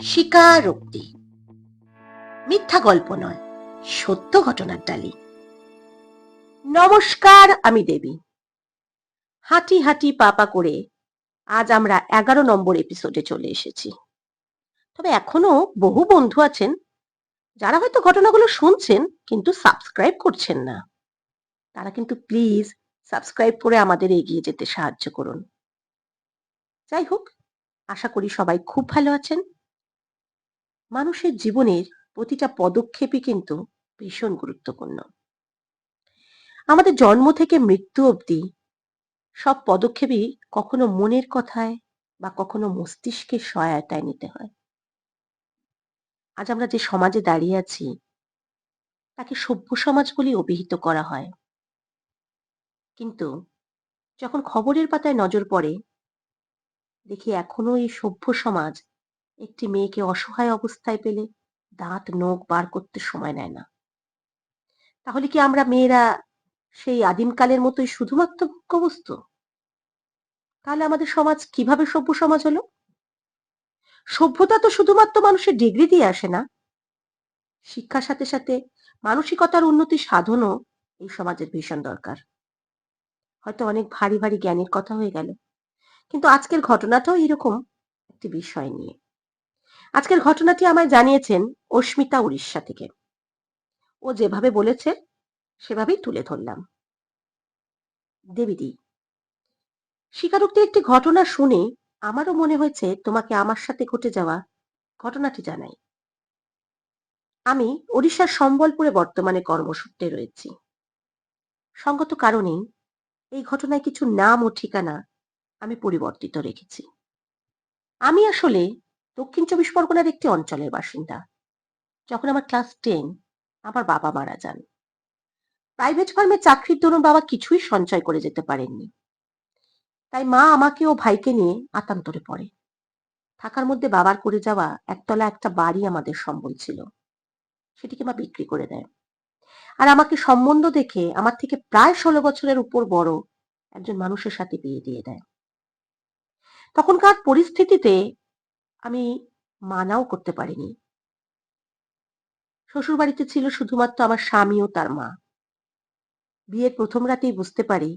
স্বীকারোক্তি মিথ্যা গল্প নয়, সত্য ঘটনার ডালি। নমস্কার, আমি দেবী। হাঁটি হাঁটি পা করে আজ আমরা 11 নম্বর এপিসোডে চলে এসেছি। তবে এখনো বহু বন্ধু আছেন যারা হয়তো ঘটনাগুলো শুনছেন কিন্তু সাবস্ক্রাইব করছেন না। তারা কিন্তু প্লিজ সাবস্ক্রাইব করে আমাদের এগিয়ে যেতে সাহায্য করুন। যাই হোক, আশা করি সবাই খুব ভালো আছেন। মানুষের জীবনের প্রতিটা পদক্ষেপই কিন্তু ভীষণ গুরুত্বপূর্ণ। আমাদের জন্ম থেকে মৃত্যু অবধি সব পদক্ষেপই কখনো মনের কথায় বা কখনো মস্তিষ্কের সহায়তায় নিতে হয়। আজ আমরা যে সমাজে দাঁড়িয়ে আছি তাকে সভ্য সমাজ বলে অভিহিত করা হয়, কিন্তু যখন খবরের পাতায় নজর পড়ে দেখি এখনো এই সভ্য সমাজ একটি মেয়েকে অসহায় অবস্থায় পেলে দাঁত নখ বার করতে সময় নেয় না। তাহলে কি আমরা মেয়েরা সেই আদিমকালের মতোই শুধুমাত্র ভোগ্যবস্তু? তাহলে আমাদের সমাজ কিভাবে সভ্য সমাজ হলো? সভ্যতা তো শুধুমাত্র মানুষের ডিগ্রি দিয়ে আসে না, শিক্ষার সাথে সাথে মানসিকতার উন্নতি সাধনও এই সমাজের ভীষণ দরকার। হয়তো অনেক ভারী ভারী জ্ঞানের কথা হয়ে গেল, কিন্তু আজকের ঘটনাটাও এরকম একটি বিষয় নিয়ে। আজকের ঘটনাটি আমায় জানিয়েছেন অস্মিতা, উড়িষ্যা থেকে। ও যেভাবে বলেছে সেভাবেই তুলে ধরলাম। দেবীদি, স্বীকারোক্তির একটি ঘটনা শুনে আমারও মনে হয়েছে তোমাকে আমার সাথে ঘটে যাওয়া ঘটনাটি জানাই। আমি ওড়িশার সম্বলপুরে বর্তমানে কর্মসূত্রে রয়েছি। সঙ্গত কারণেই এই ঘটনায় কিছু নাম ও ঠিকানা আমি পরিবর্তিত রেখেছি। আমি আসলে দক্ষিণ চব্বিশ পরগনার একটি অঞ্চলের বাসিন্দা। যখন আমার ক্লাস 10 আমার বাবা মারা যান। প্রাইভেট ফার্মে চাকরির দরুন বাবা কিছুই সঞ্চয় করে যেতে পারেননি। তাই মা আমাকে ও ভাইকে নিয়ে আতান্তরে পড়ে। থাকার মধ্যে বাবার করে যাওয়া একতলা একটা বাড়ি আমাদের সম্বল ছিল, সেটিকে মা বিক্রি করে দেয়। আর আমাকে সম্বন্ধ দেখে আমার থেকে প্রায় 16 বছরের উপর বড় একজন মানুষের সাথে বিয়ে দিয়ে দেয়। তখনকার পরিস্থিতিতে আমি মানাও করতে পারিনি। শ্বশুর বাড়িতে ছিল শুধুমাত্র আমার স্বামী ও তার মা। বিয়ের প্রথম রাতেই বুঝতে পারি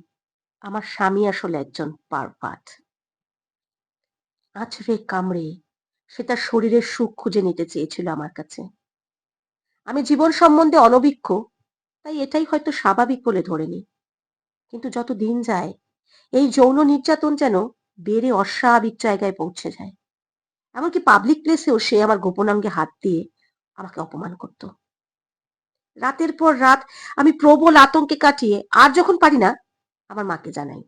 আমার স্বামী আসলে একজন পারভার্ট। আঁচড়ে কামড়ে সে তার শরীরের সুখ খুঁজে নিতে চেয়েছিল আমার কাছে। আমি জীবন সম্বন্ধে অনভিজ্ঞ, তাই এটাই হয়তো স্বাভাবিক বলে ধরে নিই। কিন্তু যত দিন যায় এই যৌন নির্যাতন যেন বেড়ে অস্বাভাবিক জায়গায় পৌঁছে যায়। এমনকি পাবলিক প্লেসেও সে আমার গোপনাঙ্গে হাত দিয়ে আমাকে অপমান করত। রাতের পর রাত আমি প্রবল আতঙ্কে কাটিয়ে আর যখন পারি না আমার মাকে জানাই।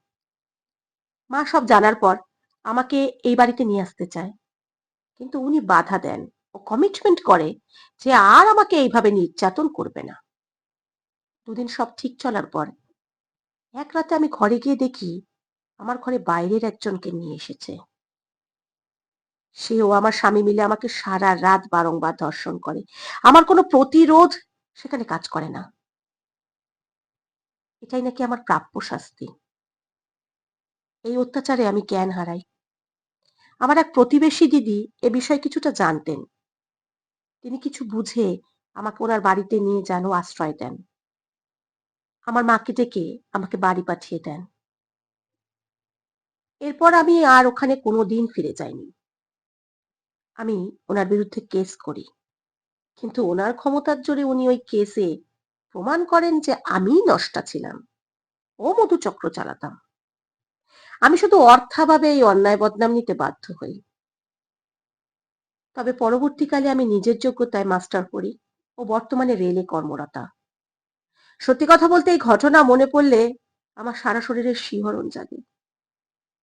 মা সব জানার পর আমাকে এই বাড়িতে নিয়ে আসতে চায়, কিন্তু উনি বাধা দেন ও কমিটমেন্ট করে যে আর আমাকে এইভাবে নির্যাতন করবে না। দুদিন সব ঠিক চলার পর এক রাতে আমি ঘরে গিয়ে দেখি আমার ঘরে বাইরের একজনকে নিয়ে এসেছে। সে ও আমার স্বামী মিলে আমাকে সারা রাত বারংবার ধর্ষণ করে। আমার কোনো প্রতিরোধ সেখানে কাজ করে না। এটাই নাকি আমার প্রাপ্য শাস্তি। এই অত্যাচারে আমি জ্ঞান হারাই। আমার এক প্রতিবেশী দিদি এ বিষয়ে কিছুটা জানতেন। তিনি কিছু বুঝে আমাকে ওনার বাড়িতে নিয়ে যান ও আশ্রয় দেন। আমার মাকে ডেকে আমাকে বাড়ি পাঠিয়ে দেন। এরপর আমি আর ওখানে কোনোদিন ফিরে যাইনি। আমি ওনার বিরুদ্ধে কেস করি, কিন্তু ওনার ক্ষমতার জোরে উনি ওই কেসে প্রমাণ করেন যে আমিই নষ্টা ছিলাম ও মধুচক্র চালাতাম। আমি শুধু অর্থাভাবে এই অন্যায় বদনাম নিতে বাধ্য হই। তবে পরবর্তীকালে আমি নিজের যোগ্যতায় মাস্টার করি ও বর্তমানে রেলে কর্মরতা। সত্যি কথা বলতে এই ঘটনা মনে পড়লে আমার সারা শরীরের শিহরণ জাগে।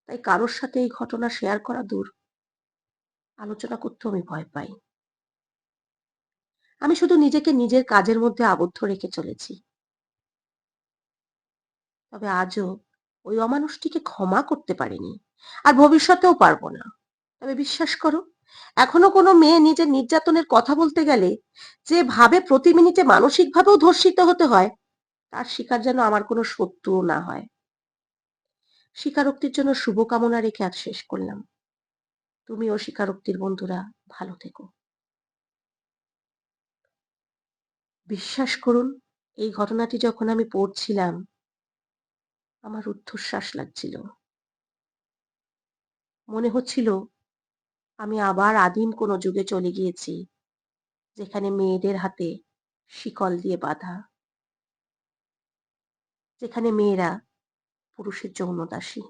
তাই কারোর সাথে এই ঘটনা শেয়ার করা দূর, আলোচনা করতেও আমি ভয় পাই। আমি শুধু নিজেকে নিজের কাজের মধ্যে আবদ্ধ রেখে চলেছি। তবে আজও ওই অমানুষটিকে ক্ষমা করতে পারিনি, আর ভবিষ্যতেও পারবো না। তবে বিশ্বাস করো, এখনো কোনো মেয়ে নিজের নির্যাতনের কথা বলতে গেলে যে ভাবে প্রতি মিনিটে মানসিক ভাবেও ধর্ষিত হতে হয়, তার শিকার যেন আমার কোনো শত্রুও না হয়। স্বীকারোক্তির জন্য শুভকামনা রেখে আজ শেষ করলাম। তুমিও স্বীকারোক্তির বন্ধুরা ভালো থেকো। বিশ্বাস করুন, এই ঘটনাটি যখন আমি পড়ছিলাম, আমার রুদ্ধশ্বাস লাগছিল। মনে হচ্ছিল আমি আবার আদিম কোনো যুগে চলে গিয়েছি, যেখানে মেয়েদের হাতে শিকল দিয়ে বাঁধা, যেখানে মেয়েরা পুরুষের যৌন দাসী।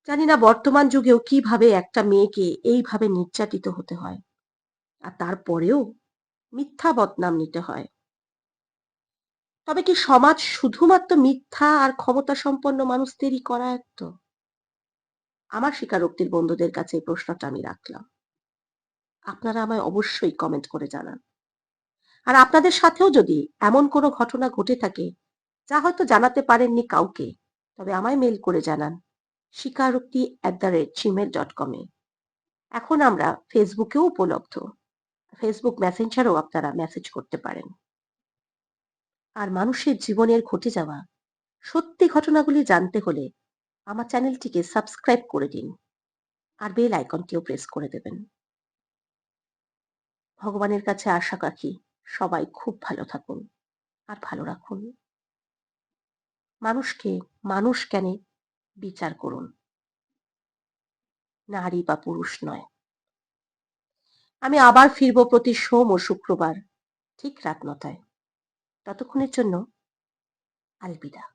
জানি না বর্তমান যুগেও কিভাবে একটা মেয়েকে এইভাবে নির্যাতিত হতে হয়, আর তারপরেও মিথ্যা বদনাম নিতে হয়। তবে কি সমাজ শুধুমাত্র মিথ্যা আর ক্ষমতা সম্পন্ন মানুষদেরই করায়ত্ত? আমার স্বীকারোক্তির বন্ধুদের কাছে এই প্রশ্নটা আমি রাখলাম। আপনারা আমায় অবশ্যই কমেন্ট করে জানান। আর আপনাদের সাথেও যদি এমন কোনো ঘটনা ঘটে থাকে, যা হয়তো জানাতে পারেননি কাউকে, তবে আমায় মেইল করে জানান স্বীকারোক্তি@gmail.com এ। এখন আমরা ফেসবুকেও উপলব্ধ। ফেসবুক মেসেঞ্জারেও আপনারা মেসেজ করতে পারেন। আর মানুষের জীবনের ঘটে যাওয়া সত্যি ঘটনাগুলি জানতে হলে আমার চ্যানেলটিকে সাবস্ক্রাইব করে দিন, আর বেল আইকনটিও প্রেস করে দেবেন। ভগবানের কাছে আশা রাখি সবাই খুব ভালো থাকুন আর ভালো রাখুন। মানুষকে মানুষ জ্ঞানে বিচার করুন, নারী বা পুরুষ নয়। আমি আবার ফিরব প্রতি সোম ও শুক্রবার ঠিক রাত ৯টায়। ততক্ষণের জন্য আলবিদা।